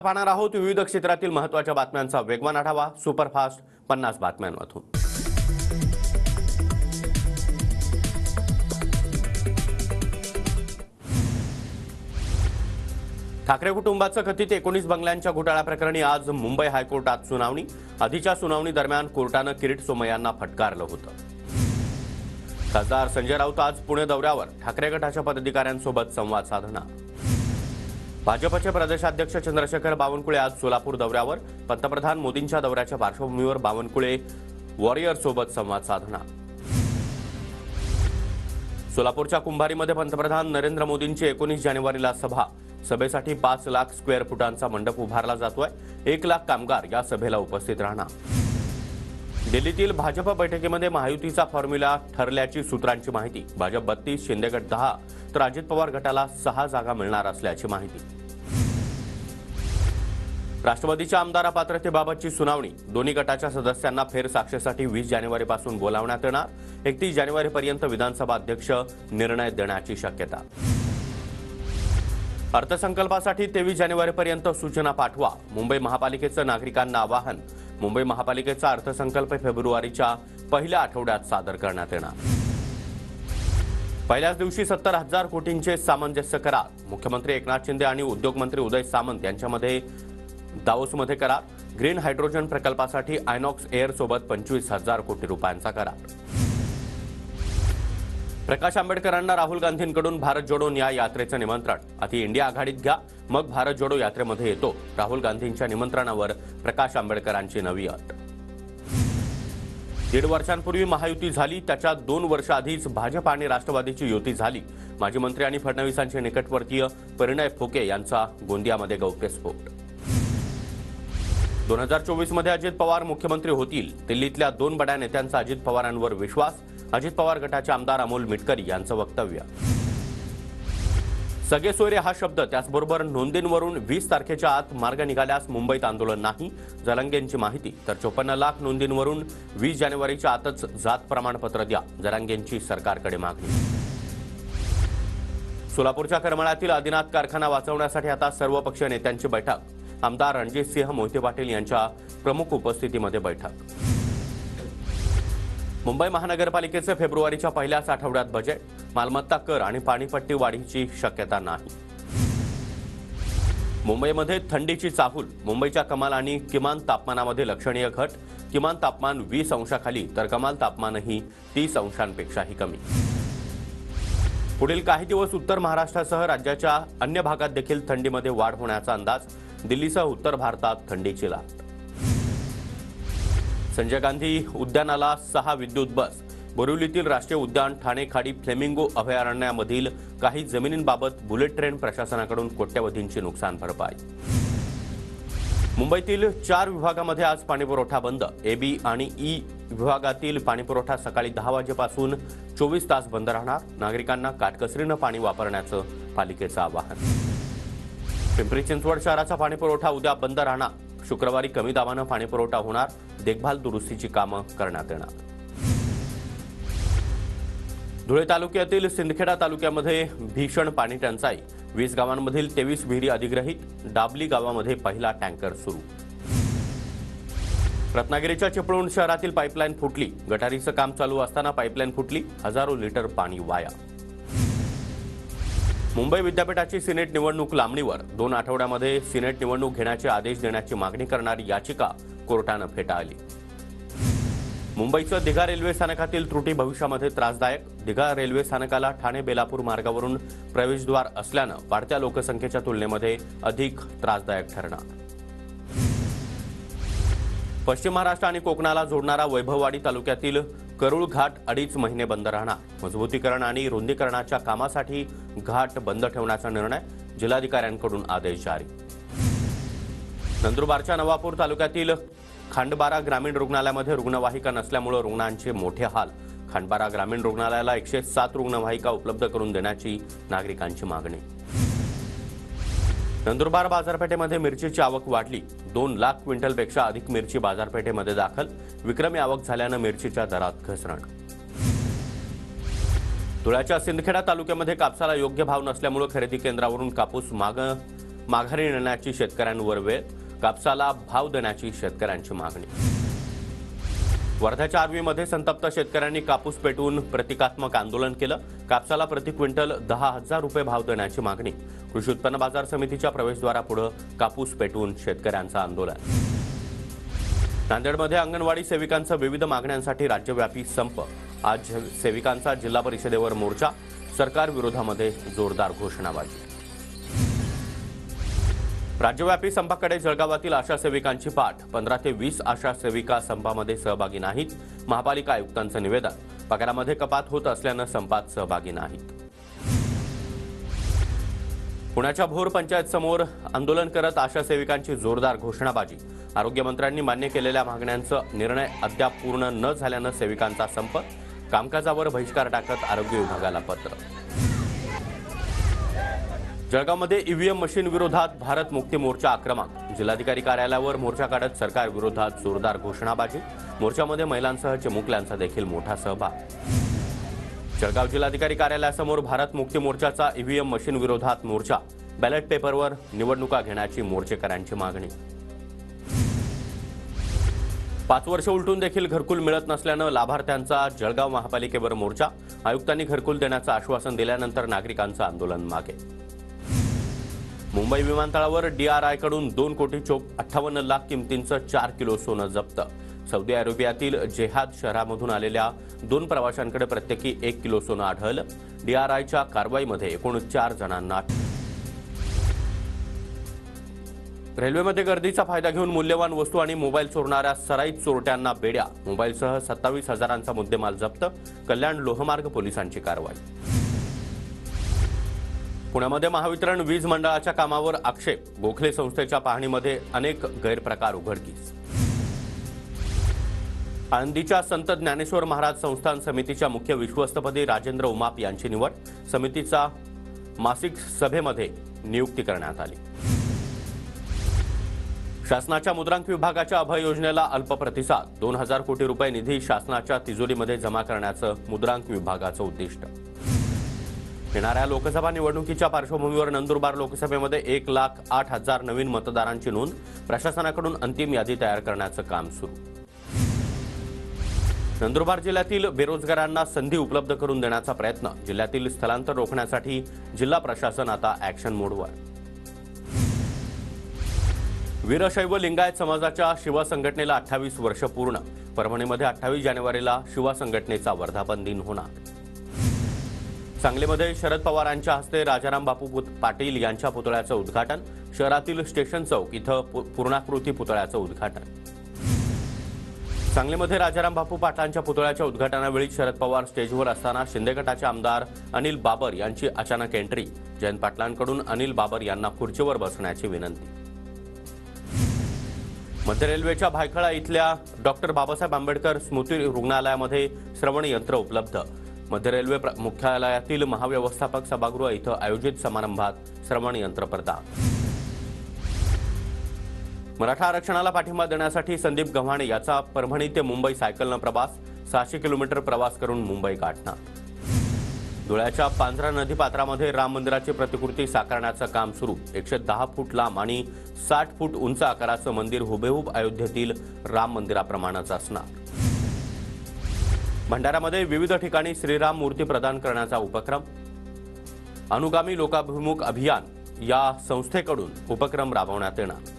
पाहणार आहोत विविध क्षेत्रातील महत्त्वाच्या बातम्यांचा वेगवान आढावा सुपरफास्ट 50 बातम्यांमधून। ठाकरे कुटुंबाचं कथित 19 बंगल्यांच्या घोटाळ्याप्रकरणी आज मुंबई हायकोर्टात सुनावणी। आधीच्या सुनावणी दरम्यान कोर्टानं किरीट सोमय्यांना फटकारलं होतं। खासदार संजय राऊत आज पुणे दौऱ्यावर, ठाकरे गटाच्या पदाधिकाऱ्यांसोबत संवाद साधणार। भाजपचे प्रदेशाध्यक्ष चंद्रशेखर बावनकुळे आज सोलापूर दौऱ्यावर, पंतप्रधान मोदींच्या दौऱ्याच्या पार्श्वभूमीवर बावनकुळे वॉरियरसोबत संवाद साधणार। सोलापूरच्या कुंभारीमध्ये पंतप्रधान नरेंद्र मोदींची 19 जानेवारीला सभा। सभेसाठी 5 लाख स्क्वेअर फुटांचा मंडप उभारला जातोय। 1 लाख कामगार या सभेला उपस्थित राहणार। दिल्लीतील भाजप बैठकीमध्ये महायुतीचा फॉर्म्युला ठरल्याची सूत्रांची माहिती। भाजप 32, शिंदे गट 10 तर अजित पवार गटाला 6 जागा मिळणार असल्याची माहिती। राष्ट्रवादीच्या आमदार अपात्रतेबाबतची सुनावणी। दोन्ही गटाच्या सदस्यांना फेरसाक्षीसाठी 20 जानेवारीपासून बोलावण्यात येणार। 31 जानेवारीपर्यंत विधानसभा अध्यक्ष निर्णय देण्याची शक्यता। अर्थसंकल्पासाठी 23 जानेवारीपर्यंत सूचना पाठवा, मुंबई महापालिकेचं नागरिकांना आवाहन। मुंबई महापालिकेचा अर्थसंकल्प फेब्रुवारीच्या पहिल्या आठवड्यात सादर करण्यात येणार। पहिल्याच दिवशी 70,000 कोटींचे सामंजस्य करार। मुख्यमंत्री एकनाथ शिंदे आणि उद्योगमंत्री उदय सामंत यांच्यामध्ये दावोसमध्ये करार। ग्रीन हायड्रोजन प्रकल्पासाठी आयनॉक्स एअर सोबत 25,000 कोटी रुपयांचा करार। प्रकाश आंबेडकरांना राहुल गांधींकडून भारत जोडो न्याय यात्रेचं निमंत्रण। आधी इंडिया आघाडीत घ्या, मग भारत जोडो यात्रेमध्ये येतो। राहुल गांधींच्या निमंत्रणावर प्रकाश आंबेडकरांची नवी अट। 1.5 वर्षांपूर्वी महायुती झाली, त्याच्या 2 वर्ष आधीच भाजप आणि राष्ट्रवादीची युती झाली। माजी मंत्री आणि फडणवीसांचे निकटवर्तीय परिणय फुके यांचा गोंदियामध्ये गौप्यस्फोट। 2024 मध्ये अजित पवार मुख्यमंत्री होतील। दिल्लीतल्या 2 बड्या नेत्यांचा अजित पवारांवर विश्वास। अजित पवार गटाचे आमदार अमोल मिटकरी यांचं वक्तव्य। सगळे सोयरे हा शब्द, त्याचबरोबर नोंदींवरून 20 तारखेच्या आत मार्ग निघाल्यास मुंबईत आंदोलन नाही, जरांगेंची माहिती। तर 54 लाख नोंदींवरून 20 जानेवारीच्या आतच जात प्रमाणपत्र द्या, जरांगेंची सरकारकडे मागणी। सोलापूरच्या करमाळ्यातील आदिनाथ कारखाना वाचवण्यासाठी आता सर्वपक्षीय नेत्यांची बैठक। आमदार रणजितसिंह मोहिते पाटील यांच्या प्रमुख उपस्थितीमध्ये बैठक। मुंबई महानगरपालिकेचे फेब्रुवारीच्या पहिल्याच आठवड्यात बजेट। मालमत्ता कर आणि पाणीपट्टी वाढीची शक्यता नाही। मुंबईमध्ये थंडीची चाहूल। मुंबईच्या कमाल आणि किमान तापमानामध्ये लक्षणीय घट। किमान तापमान 20 अंशाखाली तर कमाल तापमानही 30 अंशांपेक्षाही कमी। पुढील काही दिवस उत्तर महाराष्ट्रासह राज्याच्या अन्य भागात देखील थंडीमध्ये वाढ होण्याचा अंदाज। दिल्लीसह उत्तर भारतात थंडीची लाट। संजय गांधी उद्यानाला 6 विद्युत बस। बोरिवलीतील राष्ट्रीय उद्यान, ठाणे खाडी, फ्लेमिंगो अभयारण्यामधील काही जमिनींबाबत बुलेट ट्रेन प्रशासनाकडून कोट्यवधींची नुकसान भरपाई। मुंबईतील 4 विभागामध्ये आज पाणीपुरवठा बंद। ए, बी आणि ई विभागातील पाणीपुरवठा सकाळी 10 वाजेपासून 24 तास बंद राहणार। नागरिकांना काटकसरीनं पाणी वापरण्याचं पालिकेचं आवाहन। पिंपरी चिंचवड शहराचा पाणीपुरवठा उद्या बंद राहणार। शुक्रवारी कमी दाबानं पाणीपुरवठा होणार। देखभाल दुरुस्तीची कामं करण्यात येणार। धुळे तालुक्यातील सिंदखेडा तालुक्यामध्ये भीषण पाणी टंचाई। 20 गावांमधील 23 विहिरी अधिग्रहित। डाबली गावामध्ये पहिला टँकर सुरू। रत्नागिरीच्या चिपळूण शहरातील पाईपलाईन फुटली। गटारीचं काम चालू असताना पाईपलाईन फुटली, हजारो लिटर पाणी वाया। मुंबई विद्यापीठाची सिनेट निवडणूक लांबणीवर। 2 आठवड्यामध्ये सिनेट निवडणूक घेण्याचे आदेश देण्याची मागणी करणारी याचिका कोर्टानं फेटाळली। मुंबईचं दिघा रेल्वे स्थानकातील त्रुटी भविष्यामध्ये त्रासदायक। दिघा रेल्वे स्थानकाला ठाणे बेलापूर मार्गावरून प्रवेशद्वार असल्यानं वाढत्या लोकसंख्येच्या तुलनेमध्ये अधिक त्रासदायक ठरणार। पश्चिम महाराष्ट्र आणि कोकणाला जोडणारा वैभववाडी तालुक्यातील करूळ घाट 2.5 महिने बंद राहणार। मजबूतीकरण आणि रुंदीकरणाच्या कामासाठी घाट बंद ठेवण्याचा निर्णय। जिल्हाधिकाऱ्यांकडून आदेश जारी। नंदुरबारच्या नवापूर तालुक्यातील खांडबारा ग्रामीण रुग्णालयामध्ये रुग्णवाहिका नसल्यामुळे रुग्णांचे मोठे हाल। खांडबारा ग्रामीण रुग्णालयाला 107 रुग्णवाहिका उपलब्ध करून देण्याची नागरिकांची मागणी। नंदुरबार बाजारपेठेमध्ये मिरचीची आवक वाढली। 2 लाख क्विंटलपेक्षा अधिक मिरची बाजारपेठेमध्ये दाखल। विक्रमी आवक झाल्यानं मिरचीच्या दरात घसरण। धुळ्याच्या सिंदखेडा तालुक्यामध्ये कापसाला योग्य भाव नसल्यामुळे खरेदी केंद्रावरून कापूस माघारी नेण्याची शेतकऱ्यांवर वेळ, कापसाला भाव देण्याची शेतकऱ्यांची मागणी. वर्ध्याच्या आर्वीमध्ये संतप्त शेतकऱ्यांनी कापूस पेटवून प्रतिकात्मक आंदोलन केलं. कापसाला प्रति क्विंटल 10,000 रुपये भाव देण्याची मागणी. कृषी उत्पन्न बाजार समितीच्या प्रवेशद्वारापुढे कापूस पेटवून शेतकऱ्यांचं आंदोलन. नांदेडमध्ये अंगणवाडी सेविकांचा विविध मागण्यांसाठी राज्यव्यापी संप. आज सेविकांचा जिल्हा परिषदेवर मोर्चा. सरकार विरोधामध्ये जोरदार घोषणाबाजी. राज्यव्यापी संपाकडे जळगावातील आशा सेविकांची पाठ. 15 ते 20 आशा सेविका संपामध्ये सहभागी नाहीत. महापालिका आयुक्तांचं निवेदन. पगारामध्ये कपात होत असल्यानं संपात सहभागी नाहीत. पुण्याच्या भोर पंचायत समोर आंदोलन करत आशा सेविकांची जोरदार घोषणाबाजी. आरोग्यमंत्र्यांनी मान्य केलेल्या मागण्यांचा निर्णय अद्याप पूर्ण न झाल्यानं सेविकांचा संप. कामकाजावर बहिष्कार टाकत आरोग्य विभागाला पत्र. जळगावमध्ये ईव्हीएम मशीन विरोधात भारत मुक्ती मोर्चा आक्रमक. जिल्हाधिकारी कार्यालयावर मोर्चा काढत सरकार विरोधात जोरदार घोषणाबाजी. मोर्चामध्ये महिलांसह चिमुकल्यांचा देखील मोठा सहभाग. जळगाव जिल्हाधिकारी कार्यालयासमोर भारत मुक्ती मोर्चाचा ईव्हीएम मशीन विरोधात मोर्चा. बॅलेट पेपरवर निवडणुका घेण्याची मोर्चेकऱ्यांची मागणी. 5 वर्ष उलटून देखील घरकुल मिळत नसल्यानं लाभार्थ्यांचा जळगाव महापालिकेवर मोर्चा. आयुक्तांनी घरकुल देण्याचं आश्वासन दिल्यानंतर नागरिकांचं आंदोलन मागे. मुंबई विमानतळावर DRIकडून 2 कोटी 58 लाख किमतींचं 4 किलो सोनं जप्त. सौदी अरेबियातील जेहाद शहरामधून आलेल्या 2 प्रवाशांकडे प्रत्येकी 1 किलो सोनं आढळलं. DRIच्या कारवाईमध्ये एकूण 4 जणांना. रेल्वेमध्ये गर्दीचा फायदा घेऊन मूल्यवान वस्तू आणि मोबाईल चोरणाऱ्या सराईत चोरट्यांना बेड्या. मोबाईलसह 27,000चा मुद्देमाल जप्त. कल्याण लोहमार्ग पोलिसांची कारवाई. पुण्यामध्ये महावितरण वीज मंडळाच्या कामावर आक्षेप. गोखले संस्थेच्या पाहणीमध्ये अनेक गैरप्रकार उघडकीस. आळंदीच्या संत ज्ञानेश्वर महाराज संस्थान समितीच्या मुख्य विश्वस्तपदी राजेंद्र उमाप यांची निवड. समितीचा मासिक सभेमध्ये नियुक्ती करण्यात आली. शासनाच्या मुद्रांक विभागाच्या अभय योजनेला अल्प प्रतिसाद. 2,000 कोटी रुपये निधी शासनाच्या तिजोरीमध्ये जमा करण्याचं मुद्रांक विभागाचं उद्दिष्ट. येणाऱ्या लोकसभा निवडणुकीच्या पार्श्वभूमीवर नंदुरबार लोकसभेमध्ये 1,08,000 नवीन मतदारांची नोंद. प्रशासनाकडून अंतिम यादी तयार करण्याचं काम सुरू. नंदुरबार जिल्ह्यातील बेरोजगारांना संधी उपलब्ध करून देण्याचा प्रयत्न. जिल्ह्यातील स्थलांतर रोखण्यासाठी जिल्हा प्रशासन आता ॲक्शन मोडवर. वीरशैव लिंगायत समाजाच्या शिवा संघटनेला 28 वर्ष पूर्ण. परभणीमध्ये 28 जानेवारीला शिवा संघटनेचा वर्धापन दिन होणार. सांगलीमध्ये शरद पवारांच्या हस्ते राजाराम बापू पाटील यांच्या पुतळ्याचं उद्घाटन. शहरातील स्टेशन चौक इथं पूर्णाकृती पुतळ्याचं उद्घाटन. सांगलीमध्ये राजाराम बापू पाटलांच्या पुतळ्याच्या उद्घाटनावेळी शरद पवार स्टेजवर असताना शिंदे गटाचे आमदार अनिल बाबर यांची अचानक एंट्री. जयंत पाटलांकडून अनिल बाबर यांना खुर्चीवर बसण्याची विनंती. मध्य रेल्वेच्या भायखळा इथल्या डॉक्टर बाबासाहेब आंबेडकर स्मृती रुग्णालयामध्ये श्रवण यंत्र उपलब्ध. मध्य रेल्वे मुख्यालयातील महाव्यवस्थापक सभागृह इथं आयोजित समारंभात श्रवण यंत्र प्रदान. मराठा आरक्षणाला पाठिंबा देण्यासाठी संदीप गव्हाणे याचा परभणी ते मुंबई सायकलनं प्रवास. 600 किलोमीटर प्रवास करून मुंबई गाठणार. धुळ्याच्या पांझरा नदीपात्रामध्ये राम मंदिराची प्रतिकृती साकारण्याचं काम सुरू. 110 फूट लांब आणि 60 फूट उंच आकाराचं मंदिर हुबेहूब अयोध्येतील राम मंदिराप्रमाणेच असणार. भंडाऱ्यामध्ये विविध ठिकाणी श्रीराम मूर्ती प्रदान करण्याचा उपक्रम. अनुगामी लोकाभिमुख अभियान या संस्थेकडून उपक्रम राबवण्यात येणार.